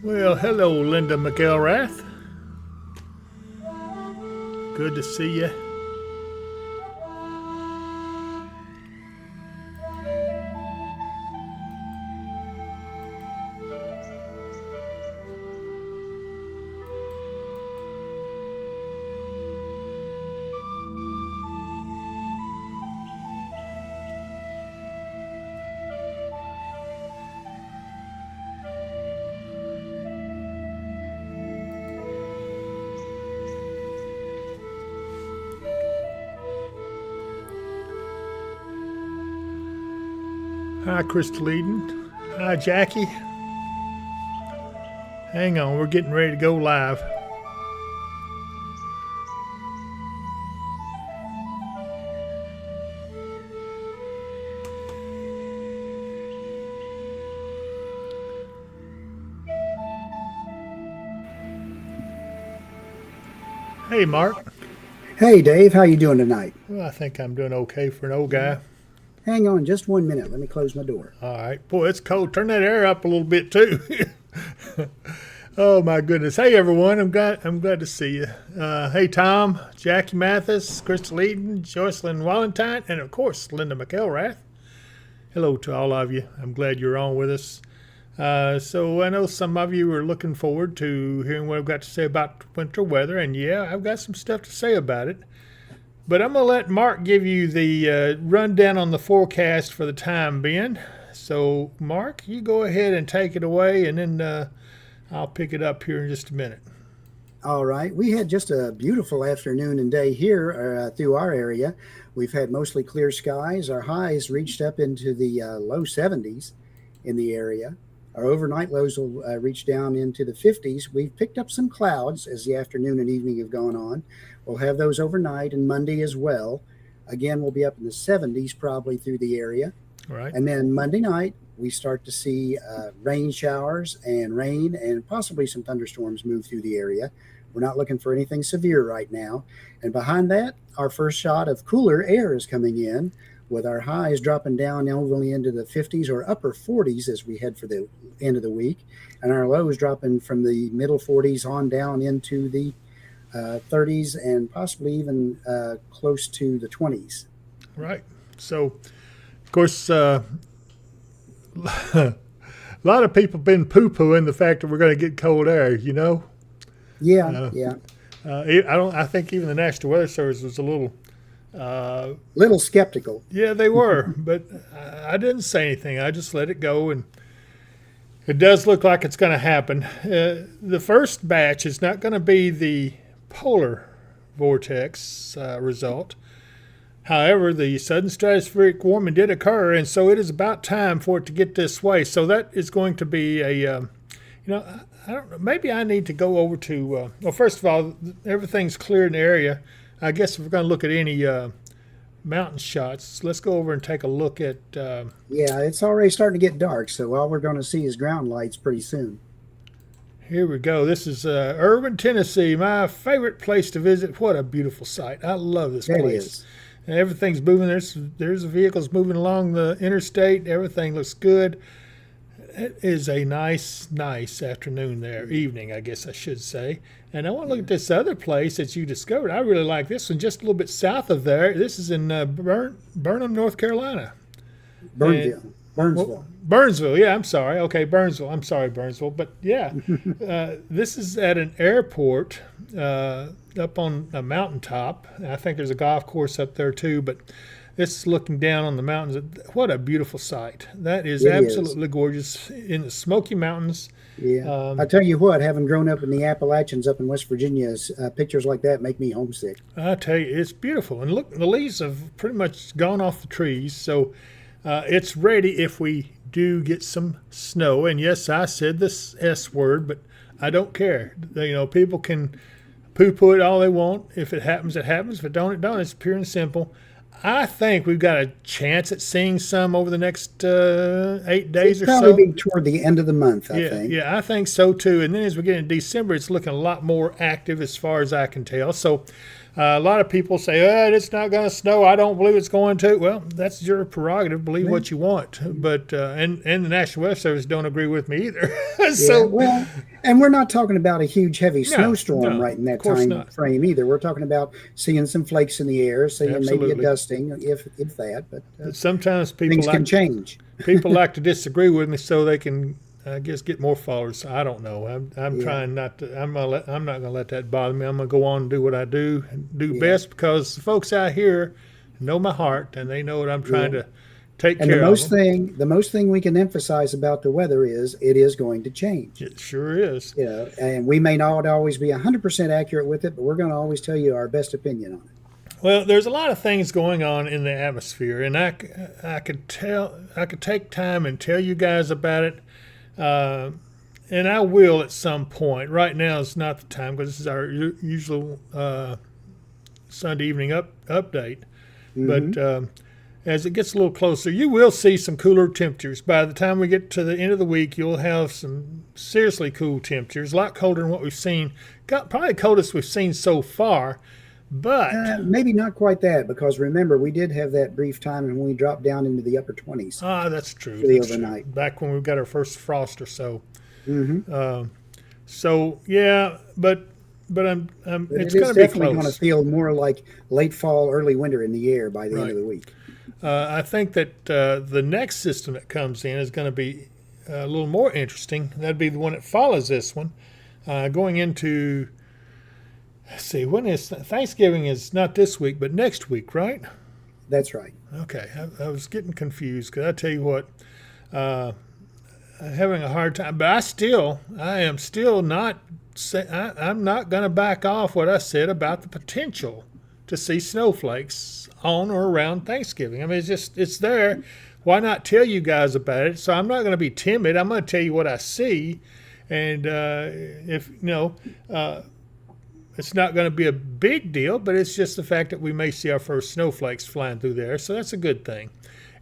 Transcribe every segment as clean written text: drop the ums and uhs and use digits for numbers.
Well, hello, Linda McElrath. Good to see you. Hi, Crystal Eden. Hi, Jackie. Hang on, we're getting ready to go live. Hey, Mark. Hey Dave, how you doing tonight? Well, I think I'm doing okay for an old guy. Hang on just 1 minute. Let me close my door. All right. Boy, it's cold. Turn that air up a little bit, too. Oh, my goodness. Hey, everyone. I'm glad to see you. Hey, Tom, Jackie Mathis, Crystal Eden, Joycelyn Walentine, and, of course, Linda McElrath. Hello to all of you. I'm glad you're on with us. So I know some of you are looking forward to hearing what I've got to say about winter weather, and yeah, I've got some stuff to say about it. But I'm going to let Mark give you the rundown on the forecast for the time being. So, Mark, you go ahead and take it away, and then I'll pick it up here in just a minute. All right. We had just a beautiful afternoon and day here through our area. We've had mostly clear skies. Our highs reached up into the low 70s in the area. Our overnight lows will reach down into the 50s. We've picked up some clouds as the afternoon and evening have gone on. We'll have those overnight and Monday as well. Again, we'll be up in the 70s probably through the area. All right. And then Monday night, we start to see rain showers and rain and possibly some thunderstorms move through the area. We're not looking for anything severe right now. And behind that, our first shot of cooler air is coming in, with our highs dropping down only into the 50s or upper 40s as we head for the end of the week, and our lows dropping from the middle 40s on down into the 30s and possibly even close to the 20s. Right. So, of course, a lot of people have been poo-pooing the fact that we're going to get cold air, you know? Yeah. I think even the National Weather Service was a little skeptical. Yeah, they were, but I didn't say anything. I just let it go, and it does look like it's going to happen. The first batch is not going to be the polar vortex result. However, the sudden stratospheric warming did occur, and so it is about time for it to get this way. So that is going to be I don't know, maybe I need to go over to, well, first of all, everything's clear in the area. I guess if we're going to look at any mountain shots, let's go over and take a look at. Yeah, it's already starting to get dark, so all we're going to see is ground lights pretty soon. Here we go. This is Irving, Tennessee, my favorite place to visit. What a beautiful sight. I love this That place. is. And everything's moving. There's vehicles moving along the interstate. Everything looks good. It is a nice afternoon there, evening, I guess I should say. And I want to look at this other place that you discovered. I really like this one, just a little bit south of there. This is in Burnham, North Carolina. Burnsville, yeah, I'm sorry. Okay, Burnsville. I'm sorry, Burnsville. But, yeah, this is at an airport up on a mountaintop. I think there's a golf course up there, too. But this is looking down on the mountains. What a beautiful sight. That is absolutely gorgeous in the Smoky Mountains. Yeah. I tell you what, having grown up in the Appalachians up in West Virginia, pictures like that make me homesick. I tell you, it's beautiful. And look, the leaves have pretty much gone off the trees. So it's ready if we do get some snow. And yes, I said this S word, but I don't care. You know, people can poo-poo it all they want. If it happens, it happens. If it don't, it don't. It's pure and simple. I think we've got a chance at seeing some over the next 8 days or so. It'll probably be toward the end of the month, I think. Yeah, I think so too. And then as we get into December, it's looking a lot more active as far as I can tell. So A lot of people say, it's not going to snow. I don't believe it's going to. Well, that's your prerogative. Believe what you want. But and the National Weather Service don't agree with me either. Yeah, well, and we're not talking about a huge, heavy snowstorm no, right in of that course time not. frame either. We're talking about seeing some flakes in the air, seeing maybe a Absolutely. dusting, if that. But But sometimes things can change. people like to disagree with me so they can, I guess, get more followers. I don't know. I'm Yeah, trying not to. I'm not gonna let that bother me. I'm gonna go on and do what I do and do yeah, best because the folks out here know my heart and they know what I'm trying yeah. to take And the care of most them. thing, the most thing we can emphasize about the weather is it is going to change. It sure is. You know, and we may not always be 100% accurate with it, but we're going to always tell you our best opinion on it. Well, there's a lot of things going on in the atmosphere, and I could take time and tell you guys about it, uh, and I will at some point. Right now is not the time because this is our usual Sunday evening update. Hmm. But as it gets a little closer, you will see some cooler temperatures. By the time we get to the end of the week, you'll have some seriously cool temperatures, a lot colder than what we've seen. Probably the coldest we've seen so far. But Maybe not quite that, because remember, we did have that brief time when we dropped down into the upper 20s that's true. for the That's true. overnight. Back when we got our first frost or so. Hmm. So yeah, but But it's it is going to be definitely going to close. feel more like late fall, early winter in the air by the end of Right. the week. I think that the next system that comes in is going to be a little more interesting. That'd be the one that follows this one, going into. Let's see, when is Thanksgiving? Is not this week, but next week, right? That's right. Okay, I was getting confused because I tell you what, I'm having a hard time. But I am still not. I'm not going to back off what I said about the potential to see snowflakes on or around Thanksgiving. I mean, it's there. Why not tell you guys about it? So I'm not going to be timid. I'm going to tell you what I see, and if you know. It's not going to be a big deal, but it's just the fact that we may see our first snowflakes flying through there, so that's a good thing.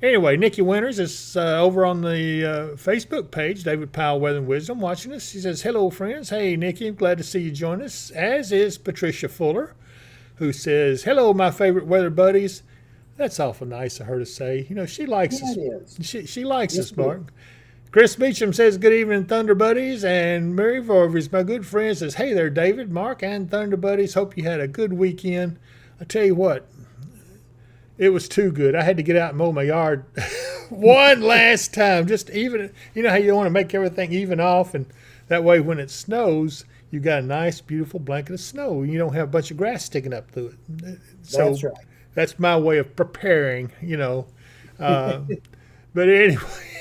Anyway, Nikki Winters is over on the Facebook page, David Powell Weather and Wisdom, watching us. She says, hello, friends. Hey, Nikki, I'm glad to see you join us, as is Patricia Fuller, who says, hello, my favorite weather buddies. That's awful nice of her to say. You know, she likes Yeah, us. it is. She likes Yes, us, it is. Mark. Chris Beecham says, good evening, Thunder Buddies. And Mary Vorvis, my good friend, says, hey there, David, Mark, and Thunder Buddies. Hope you had a good weekend. I tell you what, it was too good. I had to get out and mow my yard one last time. Just even, you know how you want to make everything even off. And that way when it snows, you got a nice, beautiful blanket of snow. You don't have a bunch of grass sticking up through it. So That's right. that's my way of preparing, you know. Uh, But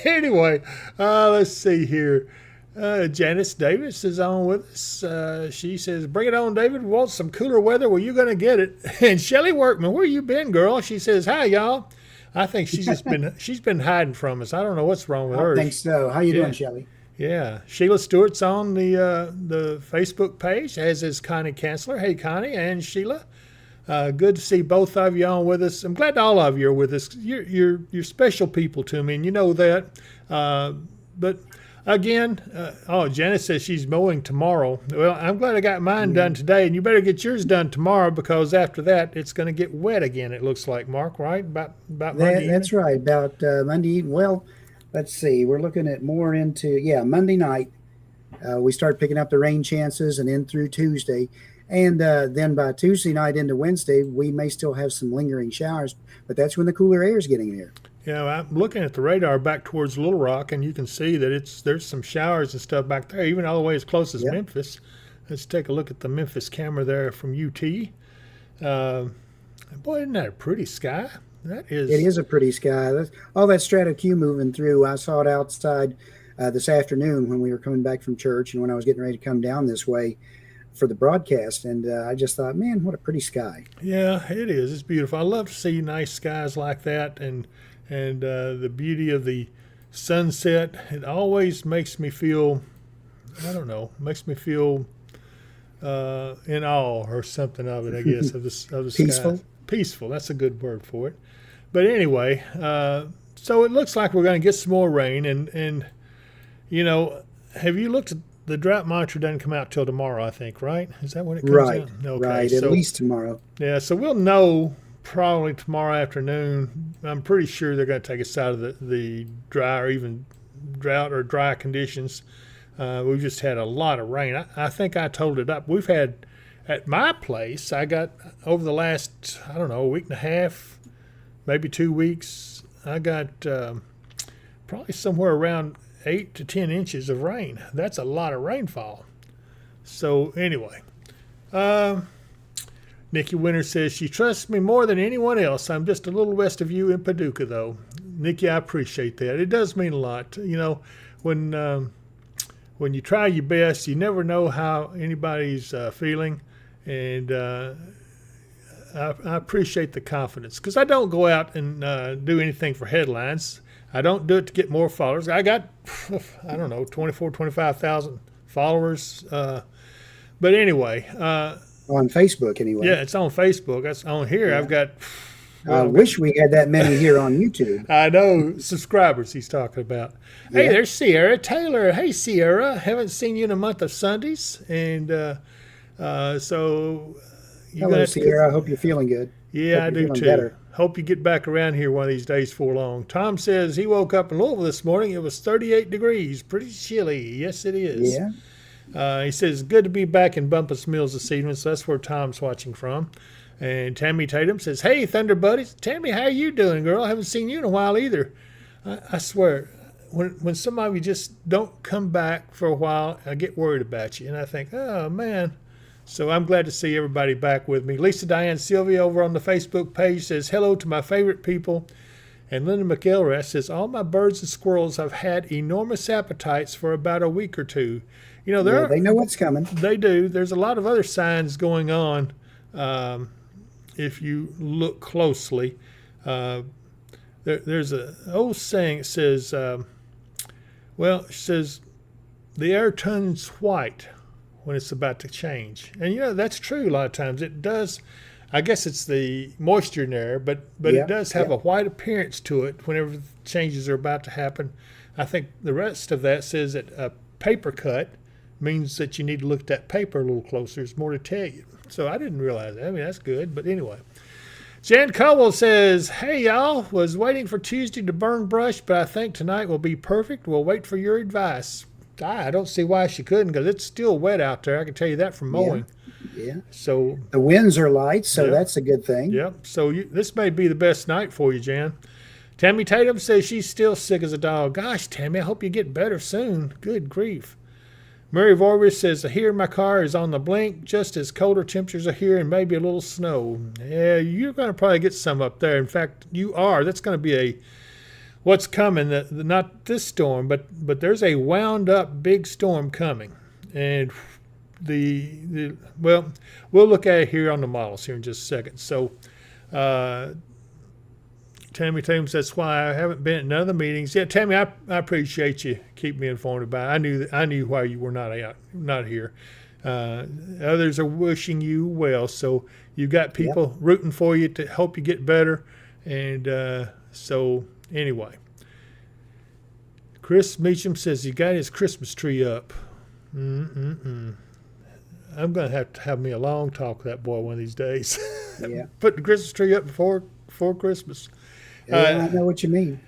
anyway, let's see here. Janice Davis is on with us. She says, bring it on, David. We want some cooler weather. Well, you're going to get it. And Shelly Workman, where you been, girl? She says, hi, y'all. I think she's been hiding from us. I don't know what's wrong with I her. think so. How you Yeah. doing, Shelley? Yeah. Sheila Stewart's on the Facebook page, as is Connie Chancellor. Hey, Connie and Sheila. Good to see both of you on with us. I'm glad all of you are with us. You're special people to me, and you know that. But again, Janice says she's mowing tomorrow. Well, I'm glad I got mine done today, and you better get yours done tomorrow because after that, it's going to get wet again. It looks like, Mark, right? About Monday evening. That's right. About Monday evening. Well, let's see. We're looking at more into Monday night. We start picking up the rain chances, and in through Tuesday. And then by Tuesday night into Wednesday, we may still have some lingering showers, but that's when the cooler air is getting there. Yeah, I'm looking at the radar back towards Little Rock, and you can see that there's some showers and stuff back there, even all the way as close as Yep. Memphis. Let's take a look at the Memphis camera there from UT. Boy, isn't that a pretty sky? That is. It is a pretty sky. All that strato Q moving through. I saw it outside this afternoon when we were coming back from church and when I was getting ready to come down this way for the broadcast, and I just thought, man, what a pretty sky. Yeah, it is. It's beautiful. I love to see nice skies like that, and the beauty of the sunset. It always makes me feel, I don't know, makes me feel in awe or something of it. I guess of the Peaceful. sky. Peaceful. That's a good word for it. But anyway, so it looks like we're going to get some more rain, and you know, have you looked at the drought monitor doesn't come out till tomorrow, I think, right? Is that when it comes Right, out? Okay, right. At so least tomorrow. yeah, so we'll know probably tomorrow afternoon. I'm pretty sure they're going to take us out of the dry or even drought or dry conditions. We've just had a lot of rain. I think I told it up. We've had at my place. I got over the last a week and a half, maybe 2 weeks. I got probably somewhere around 8 to 10 inches of rain. That's a lot of rainfall. So anyway. Nikki Winter says, she trusts me more than anyone else. I'm just a little west of you in Paducah, though. Nikki, I appreciate that. It does mean a lot. When you try your best, you never know how anybody's feeling. And I appreciate the confidence. Because I don't go out and do anything for headlines. I don't do it to get more followers. I got, 25,000 followers. But anyway. On Facebook, anyway. Yeah, it's on Facebook. That's on here. Yeah. I've got. I wish we had that many here on YouTube. I know subscribers he's talking about. Hey, there's Sierra Taylor. Hey, Sierra, haven't seen you in a month of Sundays, and so. Hello, Sierra. I hope you're feeling good. Yeah, I do too. Better. Hope you get back around here one of these days before long. Tom says he woke up in Louisville this morning. It was 38 degrees, pretty chilly. Yes, it is. Yeah. He says, good to be back in Bumpus Mills this evening. So that's where Tom's watching from. And Tammy Tatum says, hey, Thunder Buddies. Tammy, how you doing, girl? I haven't seen you in a while either. I swear, when some of you just don't come back for a while, I get worried about you. And I think, oh, man. So I'm glad to see everybody back with me. Lisa Diane Sylvia over on the Facebook page says, hello to my favorite people. And Linda McElrath says, all my birds and squirrels have had enormous appetites for about a week or two. They know what's coming. They do. There's a lot of other signs going on if you look closely. There's an old saying. It says, it says, the air turns white when it's about to change. And, that's true a lot of times. It does. I guess it's the moisture in there, but it does have a white appearance to it whenever changes are about to happen. I think the rest of that says that a paper cut means that you need to look at that paper a little closer. There's more to tell you. So I didn't realize that. I mean, that's good. But anyway. Jan Cowell says, hey, y'all. Was waiting for Tuesday to burn brush, but I think tonight will be perfect. We'll wait for your advice. I don't see why she couldn't, because it's still wet out there. I can tell you that from mowing. Yeah. So the winds are light, so that's a good thing. Yep. So this may be the best night for you, Jan. Tammy Tatum says she's still sick as a dog. Gosh, Tammy, I hope you get better soon. Good grief. Mary Vorvis says, here my car is on the blink, just as colder temperatures are here and maybe a little snow. Yeah, you're going to probably get some up there. In fact, you are. That's going to be what's coming. Not this storm, but there's a wound up big storm coming. And we'll look at it here on the models here in just a second. So Tammy Tatum says, that's why I haven't been at none of the meetings. Yeah, Tammy, I appreciate you keeping me informed about it. I knew why you were not here. Others are wishing you well. So you've got people rooting for you to help you get better. And so anyway, Chris Meacham says he got his Christmas tree up. I'm going to have me a long talk with that boy one of these days. Yeah. Put the Christmas tree up before Christmas. I know what you mean.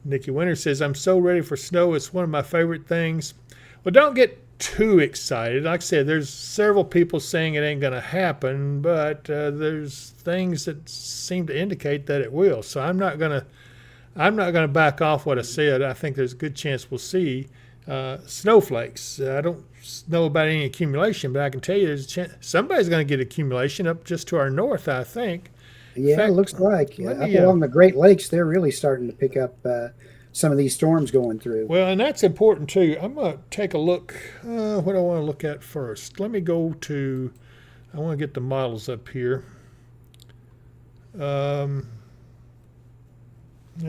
Nikki Winter says, I'm so ready for snow. It's one of my favorite things. Well, don't get too excited. Like I said, there's several people saying it ain't going to happen, but there's things that seem to indicate that it will. So I'm not going to back off what I said. I think there's a good chance we'll see snowflakes. I don't know about any accumulation, but I can tell you there's a chance somebody's going to get accumulation up just to our north, I think. Yeah, fact, it looks like. Up along the Great Lakes, they're really starting to pick up some of these storms going through. Well, and that's important, too. I'm going to take a look. What do I want to look at first? Let me go to – I want to get the models up here. Let's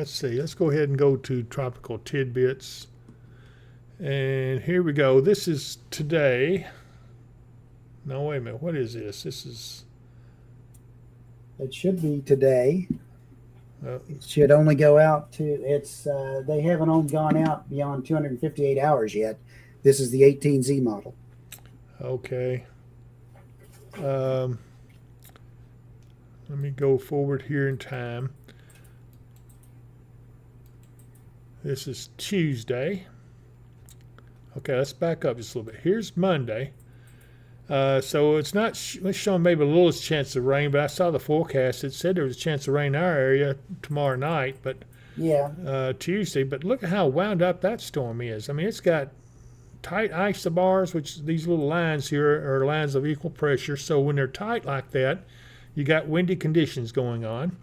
see. Let's go ahead and go to Tropical Tidbits. And here we go. This is today. No, wait a minute. What is this? This is – it should be today. It should only go out to they haven't gone out beyond 258 hours yet. This is the 18Z model. Okay. Let me go forward here in time. This is Tuesday. Okay, let's back up just a little bit. Here's Monday. So it's not it's showing maybe a little chance of rain, but I saw the forecast. It said there was a chance of rain in our area tomorrow night, but Yeah. Tuesday. But look at how wound up that storm is. I mean, it's got tight isobars, which these little lines here are lines of equal pressure. So when they're tight like that, you got windy conditions going on.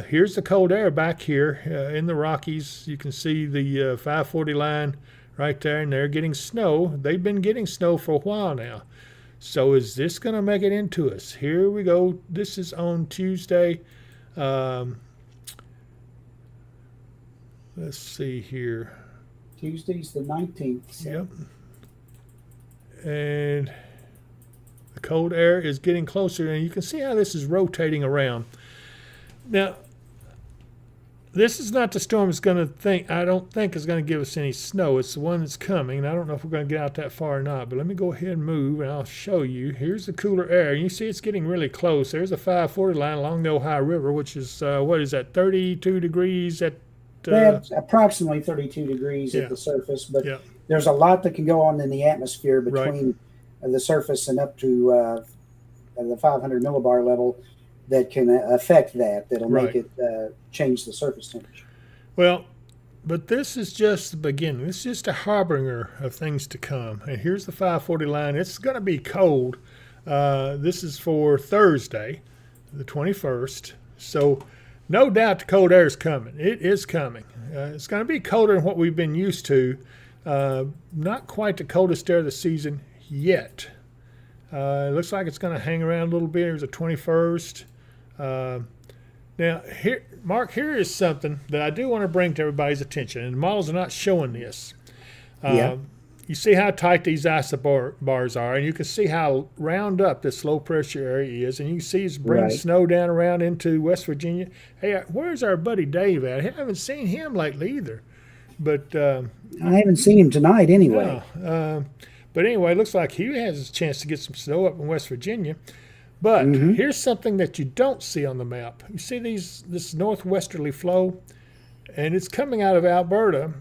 Here's the cold air back here in the Rockies. You can see the 540 line right there, and they're getting snow. They've been getting snow for a while now. So is this going to make it into us? Here we go. This is on Tuesday. Let's see here. Tuesday's the 19th. So. Yep. And the cold air is getting closer, and you can see how this is rotating around. Now, this is not the storm that's going to I don't think is going to give us any snow. It's the one that's coming, and I don't know if we're going to get out that far or not, but let me go ahead and move, and I'll show you. Here's the cooler air. You see it's getting really close. There's a 540 line along the Ohio River, which is, what is that, 32 degrees at That's approximately 32 degrees at the surface, but there's a lot that can go on in the atmosphere between the surface and up to the 500 millibar level that can affect that'll make it change the surface temperature. Well, but this is just the beginning. This is just a harbinger of things to come. And here's the 540 line. It's going to be cold. This is for Thursday, the 21st. So no doubt the cold air is coming. It is coming. It's going to be colder than what we've been used to. Not quite the coldest air of the season yet. It looks like it's going to hang around a little bit. Here's the 21st. Now, here, Mark, here is something that I do want to bring to everybody's attention, and the models are not showing this. You see how tight these isobars are, and you can see how round up this low pressure area is, and you can see it's bringing snow down around into West Virginia. Hey, where's our buddy Dave at? I haven't seen him lately either. But I haven't seen him tonight anyway. No, but anyway, it looks like he has a chance to get some snow up in West Virginia. But here's something that you don't see on the map. You see this northwesterly flow, and it's coming out of Alberta.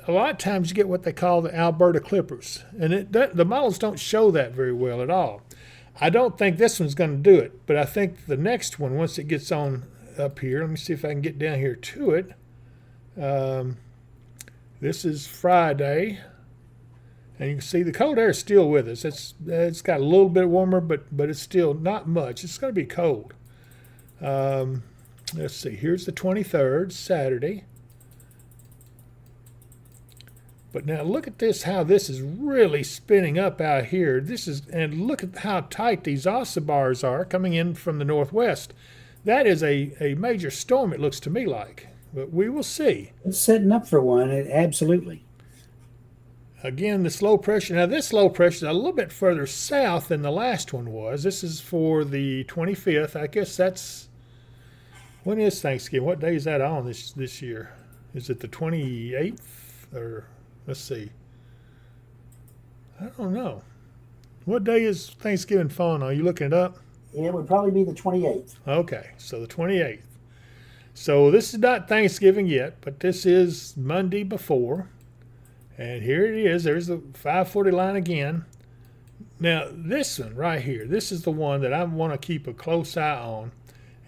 A lot of times you get what they call the Alberta Clippers, and the models don't show that very well at all. I don't think this one's going to do it, but I think the next one, once it gets on up here, let me see if I can get down here to it. This is Friday. And you can see the cold air is still with us. It's got a little bit warmer, but it's still not much. It's going to be cold. Let's see. Here's the 23rd, Saturday. But now look at this, how this is really spinning up out here. And look at how tight these isobars are coming in from the northwest. That is a major storm, it looks to me like. But we will see. It's setting up for one, absolutely. Again, this low pressure. Now, this low pressure is a little bit further south than the last one was. This is for the 25th. I guess that's, when is Thanksgiving? What day is that on this year? Is it the 28th? Or, let's see. I don't know. What day is Thanksgiving falling on? Are you looking it up? It would probably be the 28th. Okay, so the 28th. So this is not Thanksgiving yet, but this is Monday before. And here it is. There's the 540 line again. Now, this one right here, this is the one that I want to keep a close eye on.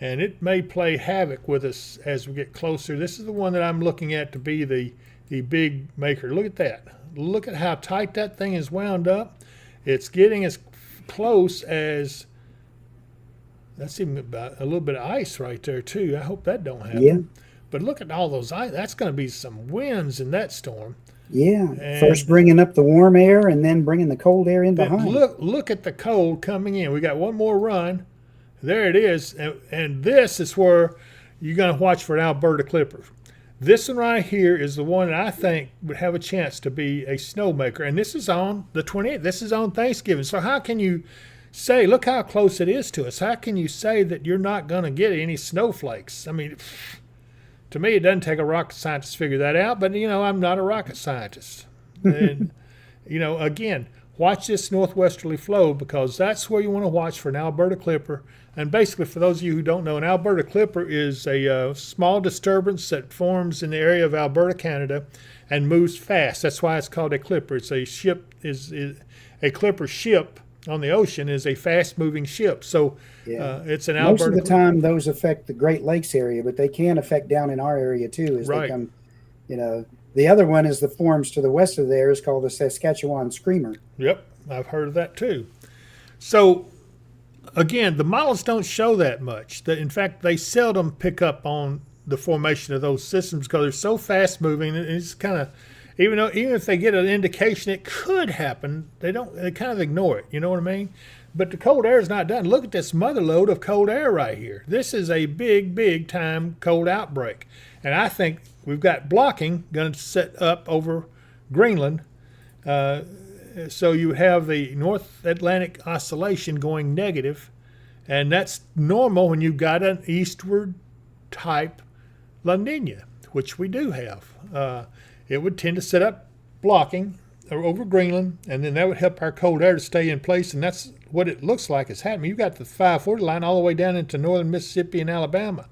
And it may play havoc with us as we get closer. This is the one that I'm looking at to be the big maker. Look at that. Look at how tight that thing is wound up. It's getting as close as, that's even about a little bit of ice right there too. I hope that don't happen. Yeah. But look at all those ice. That's going to be some winds in that storm. Yeah, and first bringing up the warm air and then bringing the cold air in behind. Look at the cold coming in. We got one more run. There it is. And this is where you're going to watch for an Alberta Clipper. This one right here is the one that I think would have a chance to be a snowmaker. And this is on the 28th. This is on Thanksgiving. So how can you say, look how close it is to us. How can you say that you're not going to get any snowflakes? I mean, to me, it doesn't take a rocket scientist to figure that out, but, I'm not a rocket scientist. And again, watch this northwesterly flow because that's where you want to watch for an Alberta Clipper. And basically, for those of you who don't know, an Alberta Clipper is a small disturbance that forms in the area of Alberta, Canada, and moves fast. That's why it's called a clipper. It's a ship is a clipper ship on the ocean is a fast-moving ship. So it's an Alberta. Most of the time, those affect the Great Lakes area, but they can affect down in our area too as they come. The other one is the forms to the west of there is called the Saskatchewan Screamer. Yep, I've heard of that too. So again, the models don't show that much. In fact, they seldom pick up on the formation of those systems because they're so fast moving. And it's kind of, even if they get an indication it could happen, they kind of ignore it. You know what I mean? But the cold air is not done. Look at this mother lode of cold air right here. This is a big, big time cold outbreak. And I think we've got blocking going to set up over Greenland. So you have the North Atlantic Oscillation going negative, and that's normal when you've got an eastward type La Nina, which we do have. It would tend to set up blocking over Greenland, and then that would help our cold air to stay in place, and that's what it looks like is happening. You've got the 540 line all the way down into northern Mississippi and Alabama.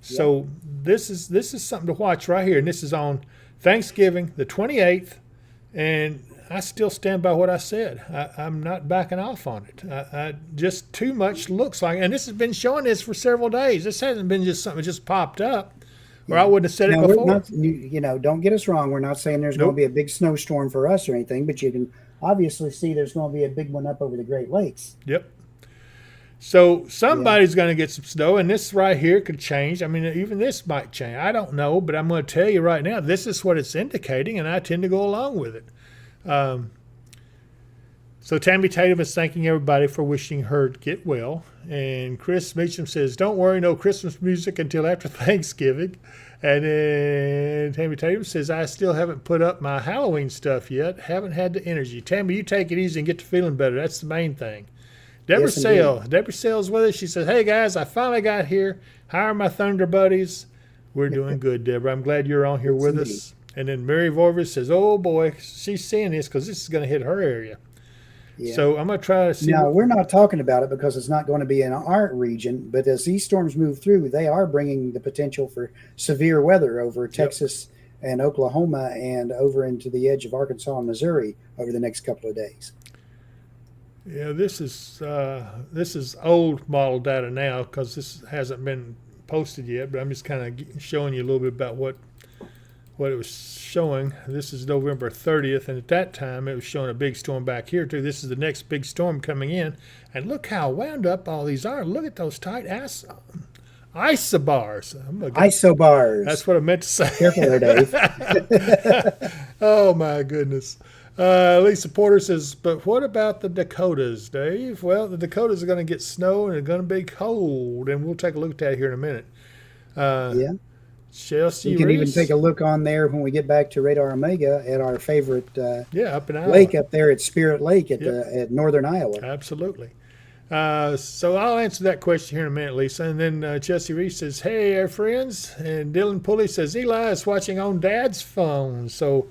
So this is something to watch right here, and this is on Thanksgiving, the 28th, and I still stand by what I said. I'm not backing off on it. Just too much looks like, and this has been showing this for several days. This hasn't been just something that just popped up, or I wouldn't have said it before. Don't get us wrong. We're not saying there's going to be a big snowstorm for us or anything, but you can obviously see there's going to be a big one up over the Great Lakes. Yep. So somebody's going to get some snow, and this right here could change. I mean, even this might change. I don't know, but I'm going to tell you right now, this is what it's indicating, and I tend to go along with it. So Tammy Tatum is thanking everybody for wishing her to get well. And Chris Meacham says, don't worry, no Christmas music until after Thanksgiving. And then Tammy Tatum says, I still haven't put up my Halloween stuff yet. Haven't had the energy. Tammy, you take it easy and get to feeling better. That's the main thing. Deborah Sale's with us. She says, hey, guys, I finally got here. How are my Thunder buddies? We're doing good, Deborah. I'm glad you're on here with us. And then Mary Vorvis says, oh, boy, she's seeing this because this is going to hit her area. Yeah. So I'm going to try to see. Now, we're not talking about it because it's not going to be in our region. But as these storms move through, they are bringing the potential for severe weather over Texas and Oklahoma and over into the edge of Arkansas and Missouri over the next couple of days. Yeah, this is old model data now because this hasn't been posted yet. But I'm just kind of showing you a little bit about what it was showing. This is November 30th, and at that time it was showing a big storm back here too. This is the next big storm coming in, and look how wound up all these are. Look at those tight isobars. Isobars. That's what I meant to say. Careful there, Dave. Oh my goodness. Lisa Porter says, but what about the Dakotas, Dave? Well, the Dakotas are going to get snow and they're going to be cold, and we'll take a look at that here in a minute. Chelsea you can Reese. even take a look on there when we get back to Radar Omega at our favorite up in Iowa. lake up there at Spirit Lake at northern Iowa. Absolutely. So I'll answer that question here in a minute, Lisa. And then Chelsea Reese says, hey, our friends. And Dylan Pulley says, Eli is watching on Dad's phone. So,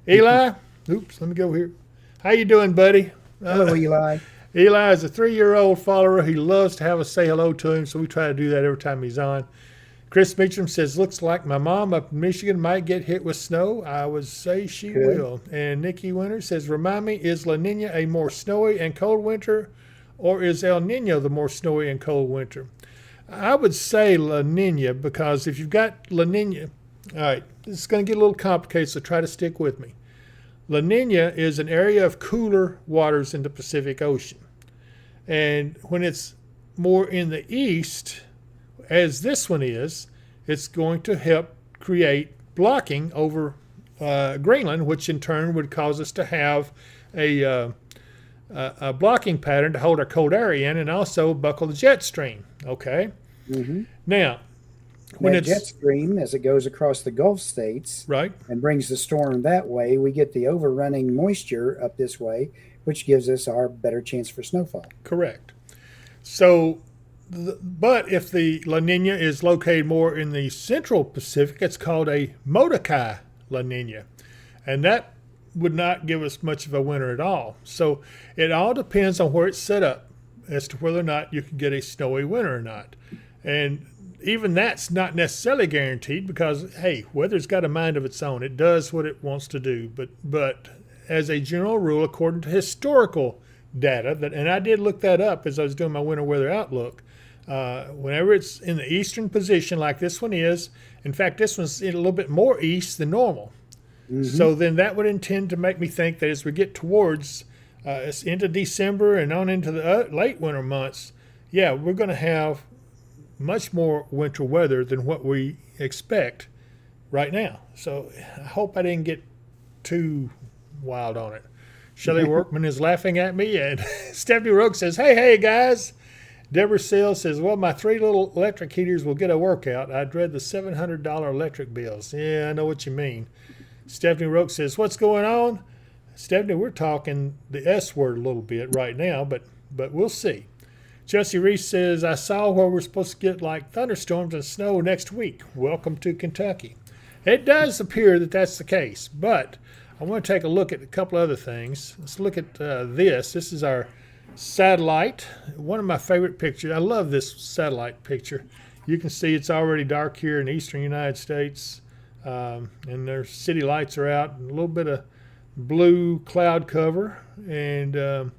Eli, oops, let me go here. How you doing, buddy? Hello, Eli. Eli is a 3-year-old follower. He loves to have us say hello to him, so we try to do that every time he's on. Chris Meacham says, looks like my mom up in Michigan might get hit with snow. I would say she will. And Nikki Winter says, remind me, is La Nina a more snowy and cold winter, or is El Nino the more snowy and cold winter? I would say La Nina, because if you've got La Nina, all right, this is going to get a little complicated, so try to stick with me. La Nina is an area of cooler waters in the Pacific Ocean. And when it's more in the east, as this one is, it's going to help create blocking over Greenland, which in turn would cause us to have a blocking pattern to hold our cold air in and also buckle the jet stream. Okay? Mm-hmm. Now, when that jet stream, as it goes across the Gulf states and brings the storm that way, we get the overrunning moisture up this way, which gives us our better chance for snowfall. Correct. So, but if the La Nina is located more in the central Pacific, it's called a Molokai La Nina. And that would not give us much of a winter at all. So it all depends on where it's set up as to whether or not you can get a snowy winter or not. And even that's not necessarily guaranteed because, hey, weather's got a mind of its own. It does what it wants to do. But as a general rule, according to historical data, and I did look that up as I was doing my winter weather outlook, whenever it's in the eastern position like this one is, in fact, this one's a little bit more east than normal. Mm-hmm. So then that would intend to make me think that as we get towards into December and on into the late winter months, yeah, we're going to have much more winter weather than what we expect right now. So I hope I didn't get too wild on it. Shelley Workman is laughing at me, and Stephanie Rook says, hey, guys. Deborah Sale says, well, my 3 little electric heaters will get a workout. I dread the $700 electric bills. Yeah, I know what you mean. Stephanie Rook says, what's going on? Stephanie, we're talking the S word a little bit right now, but we'll see. Chelsea Reese says, I saw where we're supposed to get like thunderstorms and snow next week. Welcome to Kentucky. It does appear that that's the case, but I want to take a look at a couple other things. Let's look at this. This is our satellite. One of my favorite pictures. I love this satellite picture. You can see it's already dark here in the eastern United States, and their city lights are out. A little bit of blue cloud cover, and I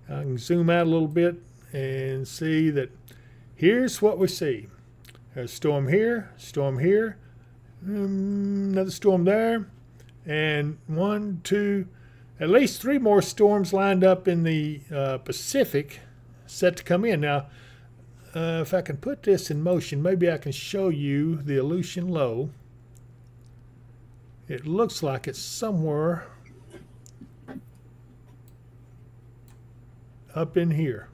can zoom out a little bit and see that here's what we see. There's a storm here, another storm there, and 1, 2, at least 3 more storms lined up in the Pacific set to come in. Now, if I can put this in motion, maybe I can show you the Aleutian Low. It looks like it's somewhere up in here.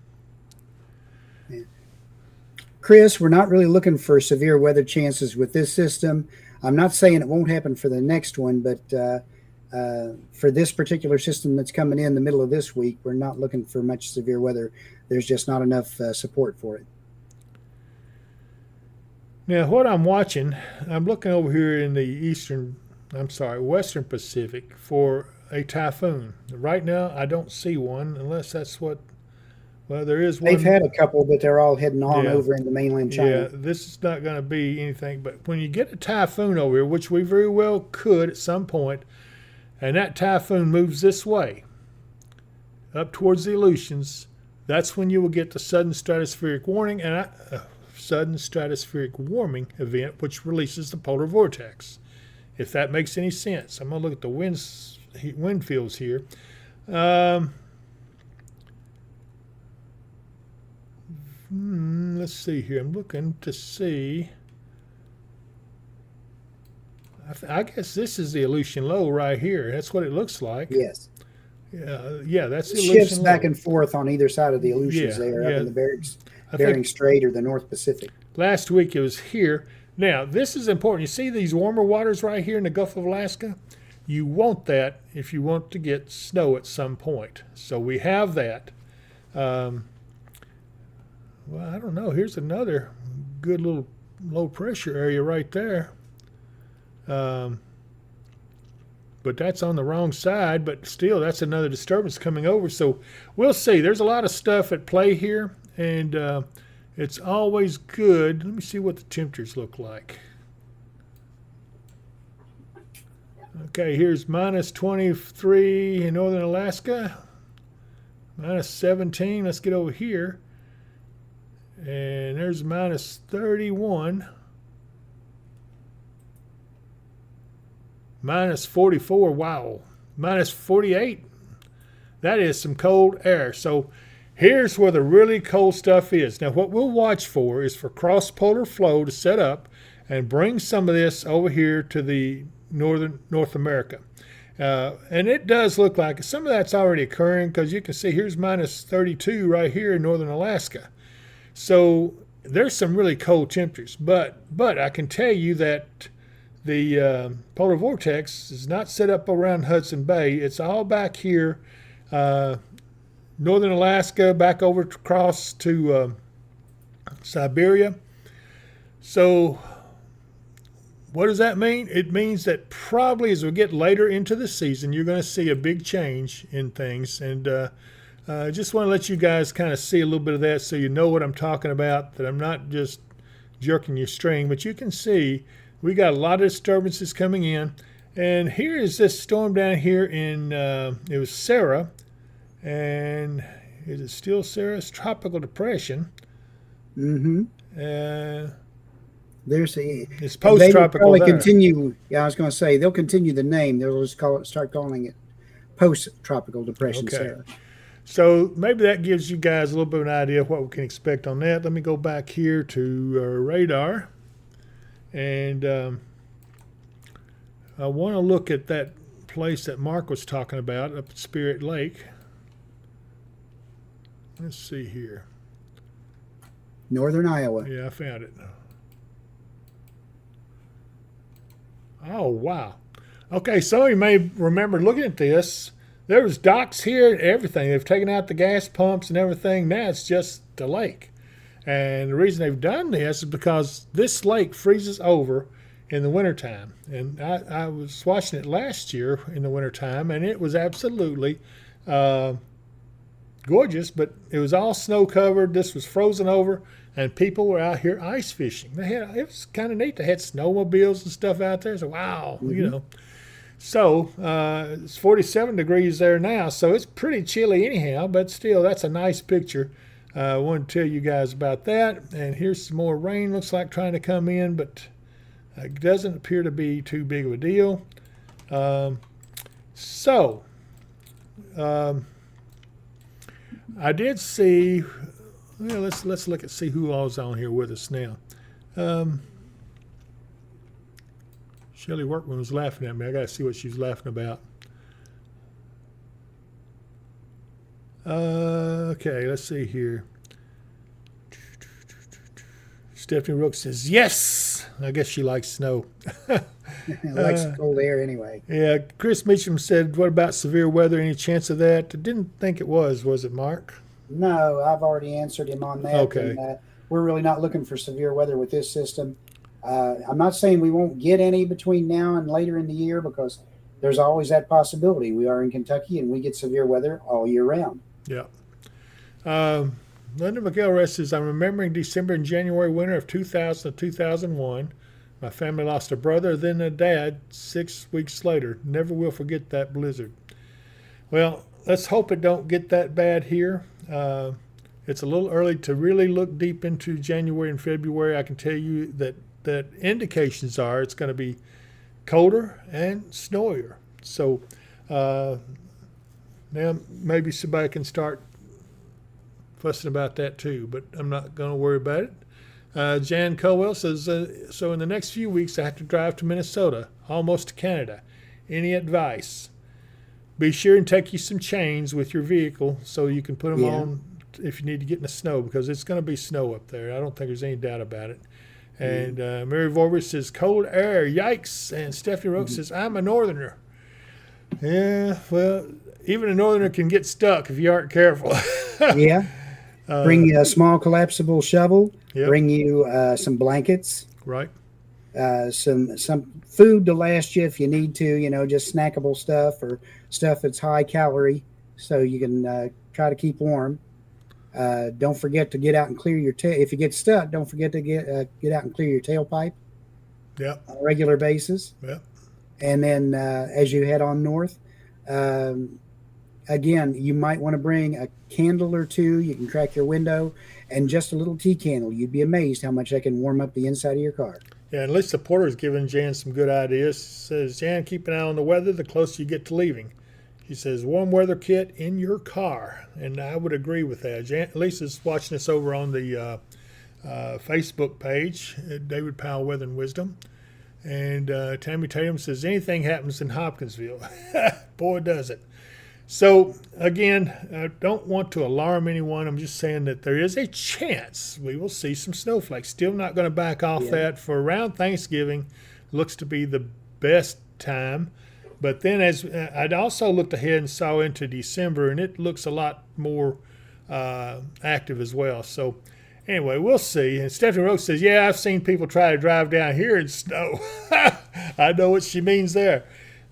Chris, we're not really looking for severe weather chances with this system. I'm not saying it won't happen for the next one, but for this particular system that's coming in the middle of this week, we're not looking for much severe weather. There's just not enough support for it. Now, what I'm watching, I'm looking over here in the Western Pacific for a typhoon. Right now, I don't see one, unless that's what, well, there is one. They've had a couple, but they're all heading on over into mainland China. Yeah, this is not going to be anything. But when you get a typhoon over here, which we very well could at some point, and that typhoon moves this way, up towards the Aleutians, that's when you will get the sudden stratospheric warning and sudden stratospheric warming event, which releases the polar vortex. If that makes any sense. I'm going to look at the wind fields here. Let's see here. I'm looking to see. I guess this is the Aleutian Low right here. That's what it looks like. Yes. Yeah, that's the Aleutian Aleutian Low. Back and forth on either side of the Aleutians up in the Bering Strait or the North Pacific. Last week it was here. Now, this is important. You see these warmer waters right here in the Gulf of Alaska? You want that if you want to get snow at some point. So we have that. Well, I don't know. Here's another good little low pressure area right there. But that's on the wrong side. But still, that's another disturbance coming over. So we'll see. There's a lot of stuff at play here. And it's always good. Let me see what the temperatures look like. Okay, here's minus 23 in northern Alaska. Minus 17. Let's get over here. And there's minus 31. Minus 44. Wow. Minus 48. That is some cold air. So here's where the really cold stuff is. Now, what we'll watch for is for cross-polar flow to set up and bring some of this over here to the North America. And it does look like some of that's already occurring because you can see here's minus 32 right here in northern Alaska. So there's some really cold temperatures. But I can tell you that the polar vortex is not set up around Hudson Bay. It's all back here, northern Alaska, back over across to Siberia. So what does that mean? It means that probably as we get later into the season, you're going to see a big change in things. And I just want to let you guys kind of see a little bit of that so you know what I'm talking about, that I'm not just jerking your string, but you can see we got a lot of disturbances coming in. And here is this storm down here in, it was Sarah, and is it still Sarah's tropical depression? Mm-hmm. There's it's they will post-tropical probably there. continue. Yeah, I was going to say they'll continue the name. They'll just start calling it post-tropical depression, Okay. Sarah. So maybe that gives you guys a little bit of an idea of what we can expect on that. Let me go back here to radar, and I want to look at that place that Mark was talking about up at Spirit Lake. Let's see here. Northern Iowa. Yeah, I found it. Oh, wow. Okay, some of you may remember looking at this. There was docks here and everything. They've taken out the gas pumps and everything. Now it's just the lake. And the reason they've done this is because this lake freezes over in the wintertime. And I was watching it last year in the wintertime, and it was absolutely gorgeous, but it was all snow covered. This was frozen over, and people were out here ice fishing. It was kind of neat. They had snowmobiles and stuff out there. So, wow, you know. So it's 47 degrees there now, so it's pretty chilly anyhow, but still, that's a nice picture. I want to tell you guys about that. And here's some more rain, looks like trying to come in, but it doesn't appear to be too big of a deal. I did see, well, let's look at see who all's on here with us now. Shelley Workman was laughing at me. I got to see what she's laughing about. Okay, let's see here. Stephanie Rook says, yes! I guess she likes snow. Likes cold air anyway. Yeah, Chris Meacham said, what about severe weather? Any chance of that? I didn't think it was it, Mark? No, I've already answered him on that. Okay. And, we're really not looking for severe weather with this system. I'm not saying we won't get any between now and later in the year, because there's always that possibility. We are in Kentucky and we get severe weather all year round. Yeah. Linda McGilwrath says, I'm remembering December and January winter of 2000 to 2001. My family lost a brother, then a dad 6 weeks later. Never will forget that blizzard. Well, let's hope it don't get that bad here. It's a little early to really look deep into January and February. I can tell you that indications are it's going to be colder and snowier. So now maybe somebody can start fussing about that too, but I'm not going to worry about it. Jan Colwell says, so in the next few weeks I have to drive to Minnesota, almost to Canada. Any advice? Be sure and take you some chains with your vehicle so you can put them on if you need to get in the snow, because it's going to be snow up there. I don't think there's any doubt about it. And Mary Vorber says, cold air, yikes. And Stephanie Rook says, I'm a northerner. Yeah, well, even a northerner can get stuck if you aren't careful. Yeah. Bring you a small collapsible shovel. Yep. Bring you some blankets. Right. Some food to last you if you need to, just snackable stuff or stuff that's high calorie so you can try to keep warm. Don't forget to get out and clear your tail. If you get stuck, don't forget to get out and clear your tailpipe. Yep. On a regular basis. Yep. And then as you head on north, again, you might want to bring a candle or two. You can crack your window, and just a little tea candle. You'd be amazed how much that can warm up the inside of your car. Yeah, at least the porter's giving Jan some good ideas. Says, Jan, keep an eye on the weather the closer you get to leaving. He says, warm weather kit in your car. And I would agree with that. Jan, Lisa's watching us over on the Facebook page, David Powell, Weather and Wisdom. And Tammy Tatum says, anything happens in Hopkinsville. Boy, does it. So, again, I don't want to alarm anyone. I'm just saying that there is a chance we will see some snowflakes. Still not going to back off that for around Thanksgiving. Looks to be the best time. But then as I'd also looked ahead and saw into December, and it looks a lot more active as well. So Anyway, we'll see. And Stephanie Rose says, yeah, I've seen people try to drive down here in snow. I know what she means there.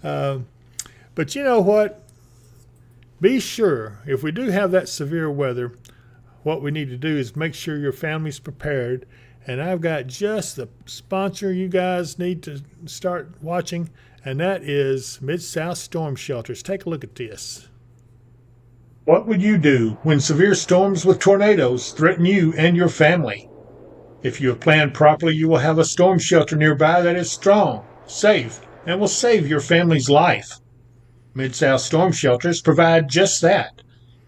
But you know what? Be sure, if we do have that severe weather, what we need to do is make sure your family's prepared. And I've got just the sponsor you guys need to start watching, and that is Mid-South Storm Shelters. Take a look at this. What would you do when severe storms with tornadoes threaten you and your family? If you have planned properly, you will have a storm shelter nearby that is strong, safe, and will save your family's life. Mid-South Storm Shelters provide just that.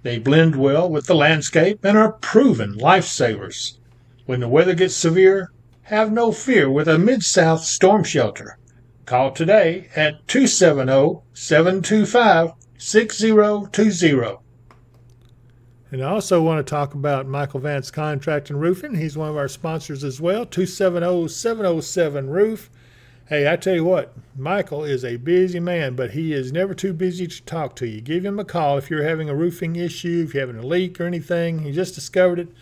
They blend well with the landscape and are proven lifesavers. When the weather gets severe, have no fear with a Mid-South Storm Shelter. Call today at 270-725-6020. And I also want to talk about Michael Vance Contract and Roofing. He's one of our sponsors as well, 270-707-ROOF. Hey, I tell you what, Michael is a busy man, but he is never too busy to talk to you. Give him a call if you're having a roofing issue, if you're having a leak or anything. You just discovered it.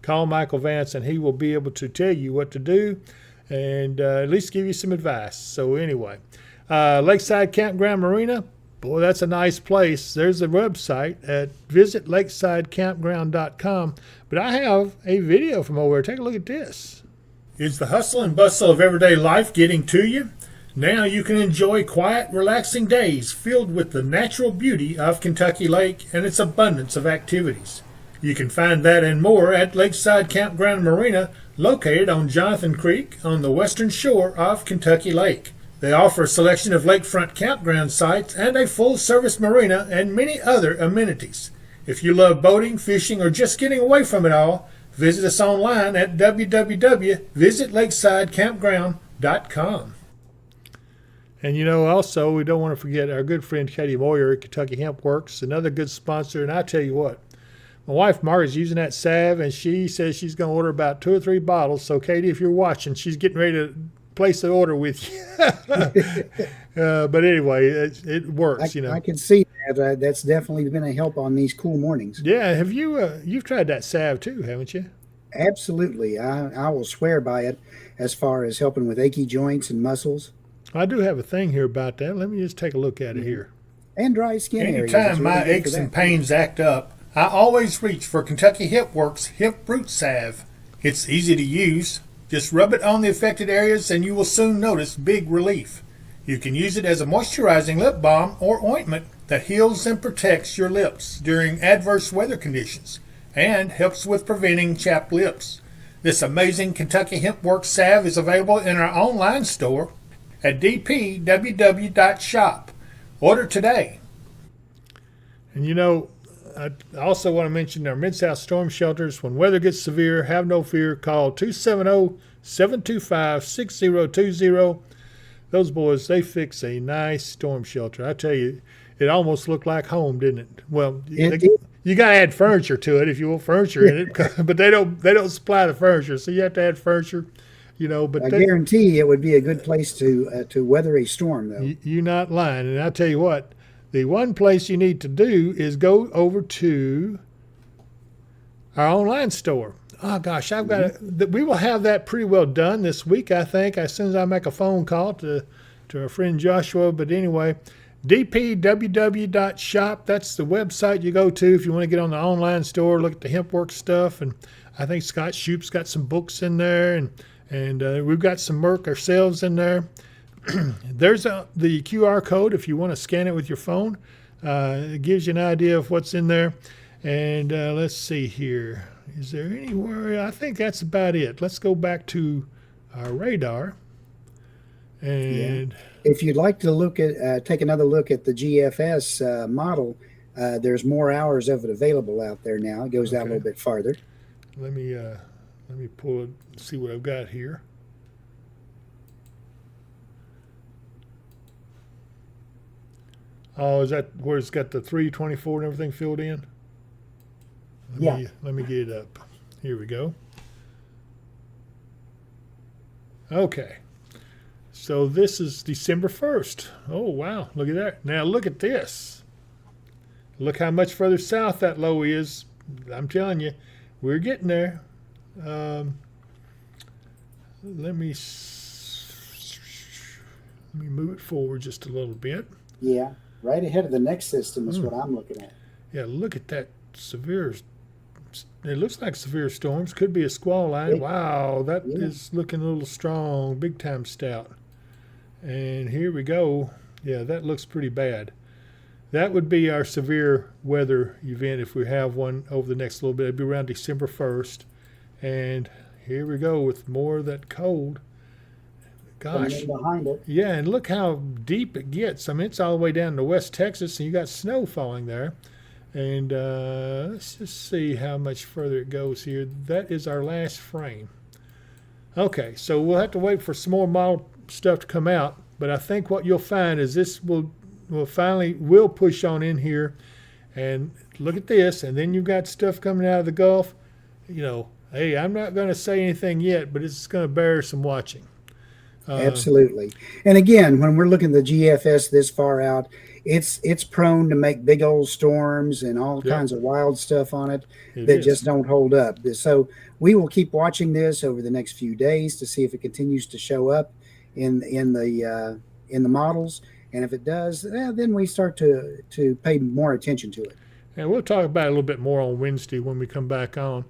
Call Michael Vance, and he will be able to tell you what to do and at least give you some advice. So anyway, Lakeside Campground Marina, boy, that's a nice place. There's a website at visitlakesidecampground.com. But I have a video from over there. Take a look at this. Is the hustle and bustle of everyday life getting to you? Now you can enjoy quiet, relaxing days filled with the natural beauty of Kentucky Lake and its abundance of activities. You can find that and more at Lakeside Campground Marina, located on Jonathan Creek on the western shore of Kentucky Lake. They offer a selection of lakefront campground sites and a full-service marina and many other amenities. If you love boating, fishing, or just getting away from it all, visit us online at www.visitlakesidecampground.com. And you know, also, we don't want to forget our good friend Katie Moyer at Kentucky Hemp Works, another good sponsor. And I tell you what, my wife Margaret's using that salve, and she says she's going to order about 2 or 3 bottles. So, Katie, if you're watching, she's getting ready to place the order with you. But anyway, it works, I can see that. That's definitely been a help on these cool mornings. Yeah, have you? You've tried that salve too, haven't you? Absolutely. I will swear by it as far as helping with achy joints and muscles. I do have a thing here about that. Let me just take a look at it here. And dry skin areas. Anytime my aches and pains act up, I always reach for Kentucky Hemp Works Hemp Root Salve. It's easy to use. Just rub it on the affected areas and you will soon notice big relief. You can use it as a moisturizing lip balm or ointment that heals and protects your lips during adverse weather conditions and helps with preventing chapped lips. This amazing Kentucky Hemp Works salve is available in our online store at dpww.shop. Order today. And you know, I also want to mention our Mid-South Storm Shelters. When weather gets severe, have no fear. Call 270-725-6020. Those boys, they fix a nice storm shelter. I tell you, it almost looked like home, didn't it? Well, you got to add furniture to it if you want furniture in it, but they don't supply the furniture, so you have to add furniture. You know, but I guarantee it would be a good place to weather a storm, though. You're not lying, and I tell you what. The one place you need to do is go over to our online store. Oh, gosh, I've got we will have that pretty well done this week, I think, as soon as I make a phone call to our friend Joshua. But anyway, dpww.shop, that's the website you go to if you want to get on the online store, look at the HempWorks stuff. And I think Scott Shoup's got some books in there, and we've got some Merck ourselves in there. There's the QR code if you want to scan it with your phone. It gives you an idea of what's in there. And let's see here. Is there anywhere? I think that's about it. Let's go back to our radar. And if you'd like to look at take another look at the GFS model, there's more hours of it available out there now. It goes out a little bit farther. Let me pull it, see what I've got here. Oh, is that where it's got the 324 and everything filled in? Let me get it up. Here we go. Okay. So this is December 1st. Oh, wow. Look at that. Now look at this. Look how much further south that low is. I'm telling you, we're getting there. Um, let me move it forward just a little bit. Yeah, right ahead of the next system is Mm. what I'm looking at. Yeah, look at that severe. It looks like severe storms. Could be a squall line. It, Wow, that yeah, is looking a little strong. Big time stout. And here we go. Yeah, that looks pretty bad. That would be our severe weather event if we have one over the next little bit. It'd be around December 1st. And here we go with more of that cold. coming Gosh. in behind it. Yeah, and look how deep it gets. I mean, it's all the way down to West Texas, and you got snow falling there. And let's just see how much further it goes here. That is our last frame. Okay, so we'll have to wait for some more model stuff to come out. But I think what you'll find is this will finally will push on in here. And look at this, and then you've got stuff coming out of the Gulf. Hey, I'm not going to say anything yet, but it's going to bear some watching. Absolutely. And again, when we're looking at the GFS this far out, it's prone to make big old storms and all Yep, kinds of wild stuff on it it that is. just don't hold up. So we will keep watching this over the next few days to see if it continues to show up in the models. And if it does, then we start to pay more attention to it. And we'll talk about it a little bit more on Wednesday when we come back on.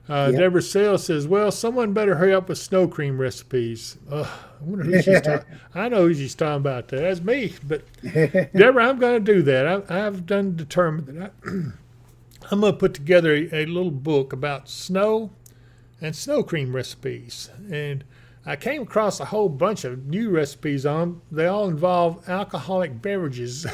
Yep. Deborah Sales says, "Well, someone better hurry up with snow cream recipes." Ugh, I wonder who she's talking. I know who she's talking about. That's me. But Deborah, I'm going to do that. I've done determined that I'm going to put together a little book about snow and snow cream recipes. And I came across a whole bunch of new recipes on them. They all involve alcoholic beverages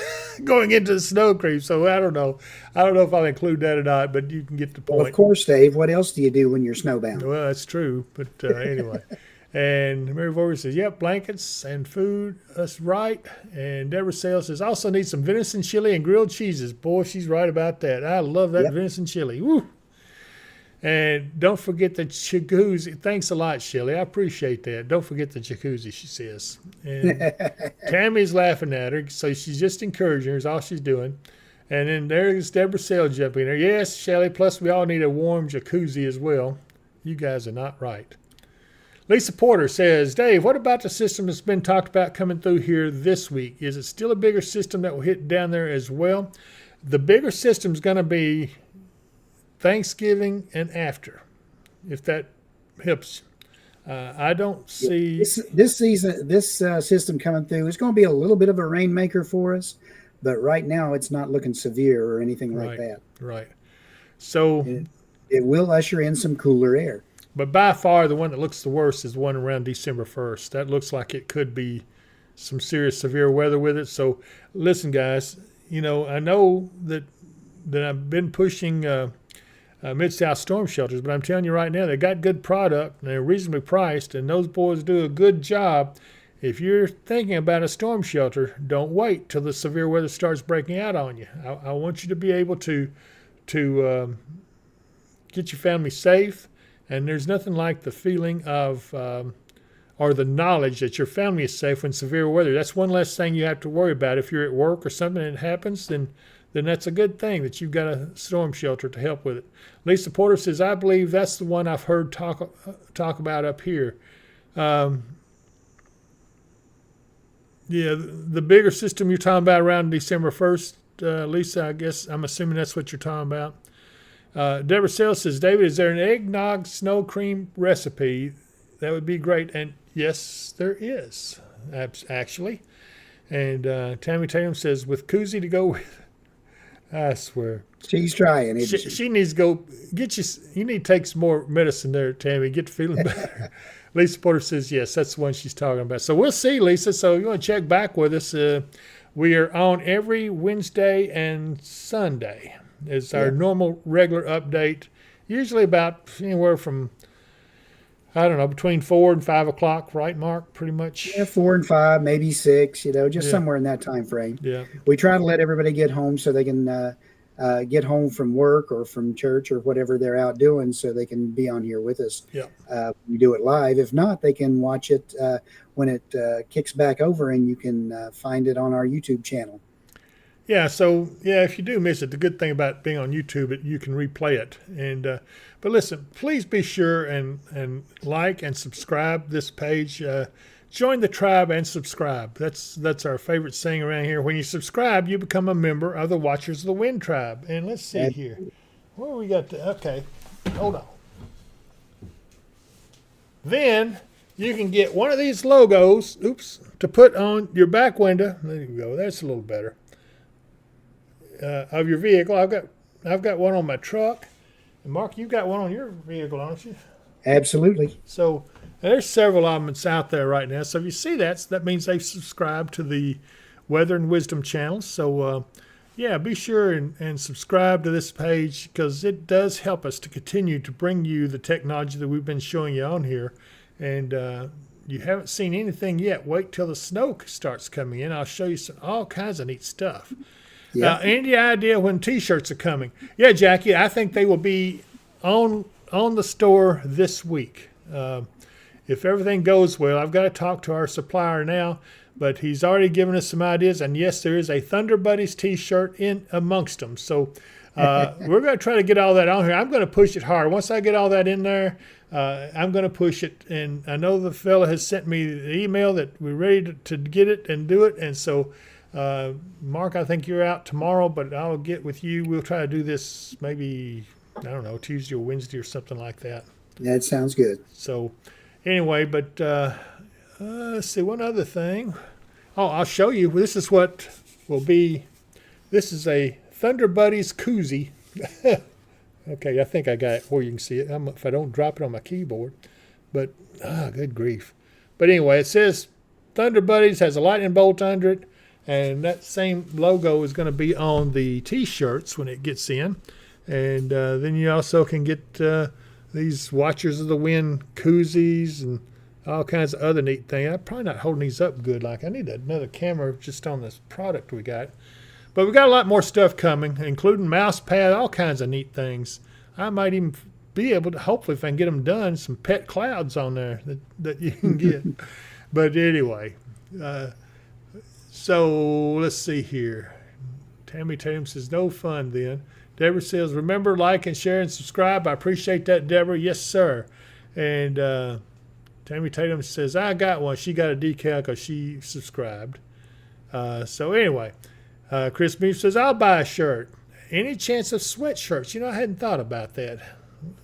going into the snow cream. So I don't know. I don't know if I'll include that or not, but you can get the Well, of point. course, Dave, what else do you do when you're snowbound? Well, that's true. But anyway. And Mary Vorey says, "Yep, blankets and food. That's right." And Deborah Sales says, "Also need some venison chili and grilled cheeses." Boy, she's right about that. I love that Yep. venison chili. Woo! And don't forget the jacuzzi. Thanks a lot, Shelley. I appreciate that. Don't forget the jacuzzi, she says. And Tammy's laughing at her, so she's just encouraging her, is all she's doing. And then there's Deborah Sale jumping in there. Yes, Shelley, plus we all need a warm jacuzzi as well. You guys are not right. Lisa Porter says, "Dave, what about the system that's been talked about coming through here this week? Is it still a bigger system that will hit down there as well?" The bigger system's going to be Thanksgiving and after, if that helps. I don't see. This season, this system coming through is going to be a little bit of a rainmaker for us, but right now it's not looking severe or anything like Right, that. right. So, It will usher in some cooler air. but by far the one that looks the worst is the one around December 1st. That looks like it could be some serious severe weather with it. So, listen, guys. I know that I've been pushing Mid-South storm shelters, but I'm telling you right now, they got good product and they're reasonably priced, and those boys do a good job. If you're thinking about a storm shelter, don't wait till the severe weather starts breaking out on you. I want you to be able to get your family safe, and there's nothing like the feeling of or the knowledge that your family is safe when severe weather. That's one less thing you have to worry about. If you're at work or something and it happens, then that's a good thing that you've got a storm shelter to help with it. Lisa Porter says, "I believe that's the one I've heard talk about up here." Yeah, the bigger system you're talking about around December 1st, Lisa, I guess I'm assuming that's what you're talking about. Deborah Sales says, "David, is there an eggnog snow cream recipe? That would be great." And yes, there is, actually. And Tammy Tatum says, "With koozie to go with." I swear. She's trying, isn't she? She needs to go get you. You need to take some more medicine there, Tammy. Get feeling better. Lisa Porter says, yes, that's the one she's talking about. So we'll see, Lisa. So you want to check back with us. We are on every Wednesday and Sunday. It's our normal regular update, usually about anywhere from, I don't know, between 4 and 5 o'clock, right, Mark? Pretty much. Yeah, 4 and 5, maybe 6, just Yeah. somewhere in that time frame. Yeah. We try to let everybody get home so they can get home from work or from church or whatever they're out doing, so they can be on here with us. Yeah. We do it live. If not, they can watch it when it kicks back over, and you can find it on our YouTube channel. Yeah, so yeah, if you do miss it, the good thing about being on YouTube, you can replay it. And but listen, please be sure and like and subscribe this page. Join the tribe and subscribe. That's our favorite saying around here. When you subscribe, you become a member of the Watchers of the Wind tribe. And let's see here, where we got to. Okay, hold on. Then you can get one of these logos. Oops, to put on your back window. There you go. That's a little better. Of your vehicle. I've got one on my truck. And Mark, you've got one on your vehicle, don't you? Absolutely. So there's several of them that's out there right now. So if you see that means they've subscribed to the Weather and Wisdom channel. So yeah, be sure and subscribe to this page, because it does help us to continue to bring you the technology that we've been showing you on here. And you haven't seen anything yet, wait till the snow starts coming in. I'll show you all kinds of neat stuff. Yeah. Any idea when T-shirts are coming? Yeah, Jackie, I think they will be on the store this week. If everything goes well, I've got to talk to our supplier now, but he's already given us some ideas. And yes, there is a Thunder Buddies T-shirt in amongst them. So we're going to try to get all that on here. I'm going to push it hard. Once I get all that in there, I'm going to push it. And I know the fella has sent me the email that we're ready to get it and do it. And so Mark, I think you're out tomorrow, but I'll get with you. We'll try to do this maybe, I don't know, Tuesday or Wednesday or something like that. That sounds good. So anyway, but let's see, one other thing. Oh, I'll show you. This is what will be. This is a Thunder Buddies koozie. Okay, I think I got it where you can see it. If I don't drop it on my keyboard. But, good grief. But anyway, it says Thunder Buddies, has a lightning bolt under it. And that same logo is going to be on the T-shirts when it gets in. And then you also can get these Watchers of the Wind koozies and all kinds of other neat things. I'm probably not holding these up good. Like, I need another camera just on this product we got. But we got a lot more stuff coming, including mouse pad, all kinds of neat things. I might even be able to, hopefully if I can get them done, some pet clouds on there that you can get. But anyway, so let's see here. Tammy Tatum says, no fun then. Deborah says, remember, like and share and subscribe. I appreciate that, Deborah. Yes, sir. And Tammy Tatum says, I got one. She got a decal because she subscribed. So anyway, Chris Beef says, I'll buy a shirt. Any chance of sweatshirts? You know, I hadn't thought about that.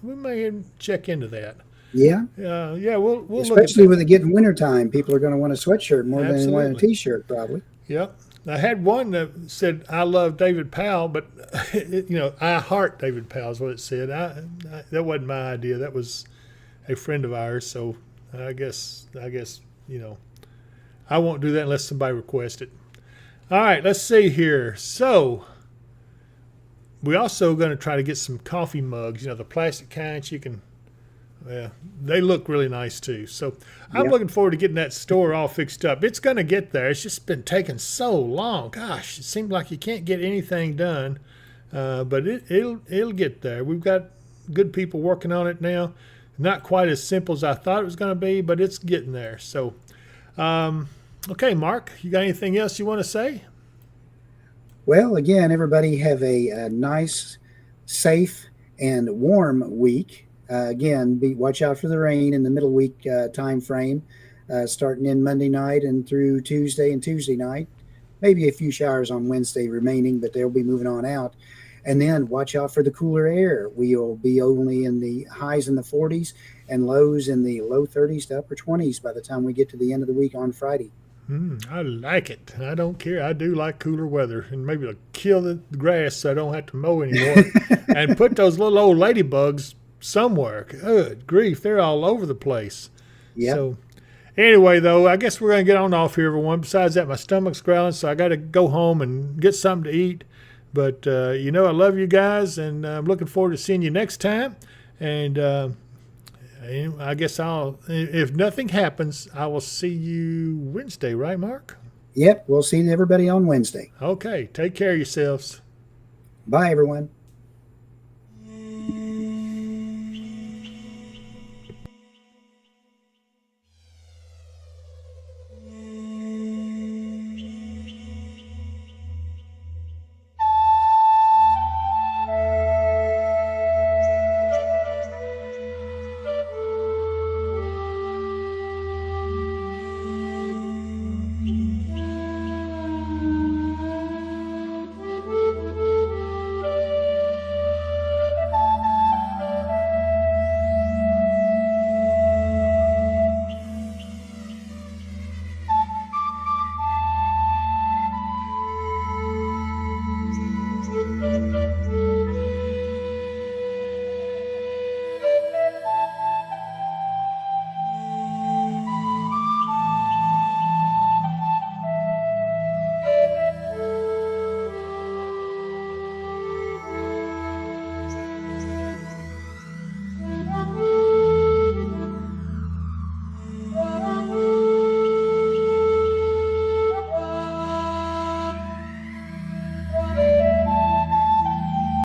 We may check into that. Yeah. Yeah, we'll look at especially that. with it getting wintertime, people are going to want a sweatshirt more than they want a Absolutely. T-shirt, probably. Yep. I had one that said, I love David Powell, but, I heart David Powell is what it said. That wasn't my idea. That was a friend of ours. So I guess, I won't do that unless somebody requests it. All right, let's see here. So we're also going to try to get some coffee mugs, the plastic kinds you can. Yeah, they look really nice too. So I'm looking forward to getting that store all fixed up. It's going to get there. It's just been taking so long. Gosh, it seems like you can't get anything done, but it'll get there. We've got good people working on it now. Not quite as simple as I thought it was going to be, but it's getting there. So, okay, Mark, you got anything else you want to say? Well, again, everybody have a nice, safe, and warm week. Again, watch out for the rain in the middle week time frame, starting in Monday night and through Tuesday and Tuesday night. Maybe a few showers on Wednesday remaining, but they'll be moving on out. And then watch out for the cooler air. We'll be only in the highs in the 40s and lows in the low 30s to upper 20s by the time we get to the end of the week on Friday. I like it. I don't care. I do like cooler weather, and maybe it'll kill the grass so I don't have to mow anymore. And put those little old ladybugs somewhere. Good grief, they're all over the place. Yeah. So anyway, though, I guess we're going to get on off here, everyone. Besides that, my stomach's growling, so I got to go home and get something to eat. But, I love you guys, and I'm looking forward to seeing you next time. And I guess if nothing happens, I will see you Wednesday, right, Mark? Yep, we'll see everybody on Wednesday. Okay, take care of yourselves. Bye, everyone.